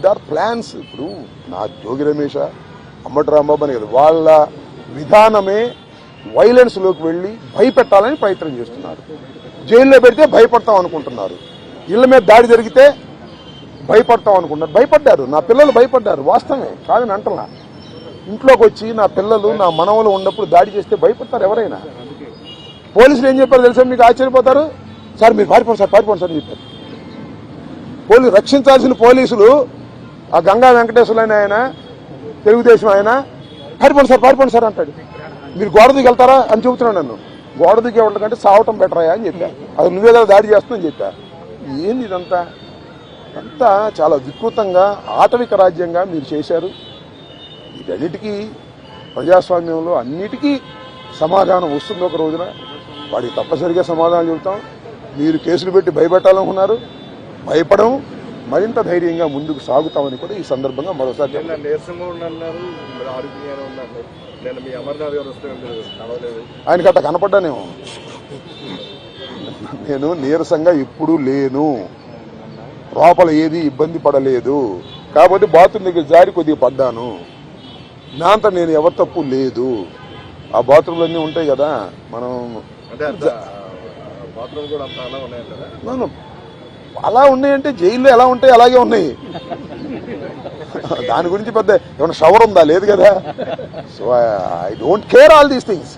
There plans. ఇప్పుడు నా జోగి రమేష, అమ్మటి రాంబాబు అని కదా, వాళ్ళ విధానమే వైలెన్స్లోకి వెళ్ళి భయపెట్టాలని ప్రయత్నం చేస్తున్నారు. జైల్లో పెడితే భయపడతాం అనుకుంటున్నారు, ఇళ్ల మీద దాడి జరిగితే భయపడతాం అనుకుంటున్నారు. భయపడ్డారు, నా పిల్లలు భయపడ్డారు, వాస్తవమే కాదని అంటలా. ఇంట్లోకి వచ్చి నా పిల్లలు నా మనవలు ఉన్నప్పుడు దాడి చేస్తే భయపడతారు ఎవరైనా. పోలీసులు ఏం చెప్పారు తెలుసా, మీకు ఆశ్చర్యపోతారు. సార్ మీరు పారిపోండి సార్, పారిపోండి సార్ అని చెప్పారు. రక్షించాల్సిన పోలీసులు ఆ గంగా వెంకటేశ్వర ఆయన తెలుగుదేశం ఆయన పారిపోండి సార్ అంటాడు. మీరు గోడ దిగి వెళ్తారా అని చెబుతున్నాడు నన్ను. గోడ దిగే వాళ్ళకంటే సావటం బెటరా అని చెప్పా. అది నువ్వే కదా దాడి చేస్తున్నావు అని చెప్పా. ఏంది ఇదంతా? అంతా చాలా వికృతంగా ఆటవిక రాజ్యంగా మీరు చేశారు. వీటన్నిటికీ ప్రజాస్వామ్యంలో అన్నిటికీ సమాధానం వస్తుంది ఒక రోజున. వాడికి తప్పనిసరిగా సమాధానం చెబుతాం. మీరు కేసులు పెట్టి భయపెట్టాలనుకున్నారు, భయపడం, మరింత ధైర్యంగా ముందుకు సాగుతామని కూడా ఈ సందర్భంగా మరోసారి ఆయనకి అట్లా కనపడ్డానేమో. నేను నీరసంగా ఎప్పుడూ లేను, లోపల ఏది ఇబ్బంది పడలేదు. కాకపోతే బాత్రూమ్ దగ్గర జారి కొద్దిగా పడ్డాను. నా అంతా నేను ఎవరి తప్పు లేదు. ఆ బాత్రూమ్లు అన్నీ ఉంటాయి కదా, మనం అలా ఉన్నాయంటే జైల్లో ఎలా ఉంటాయి అలాగే ఉన్నాయి. దాని గురించి పెద్ద ఏమైనా షవర్ ఉందా? లేదు కదా. So I don't care all these things.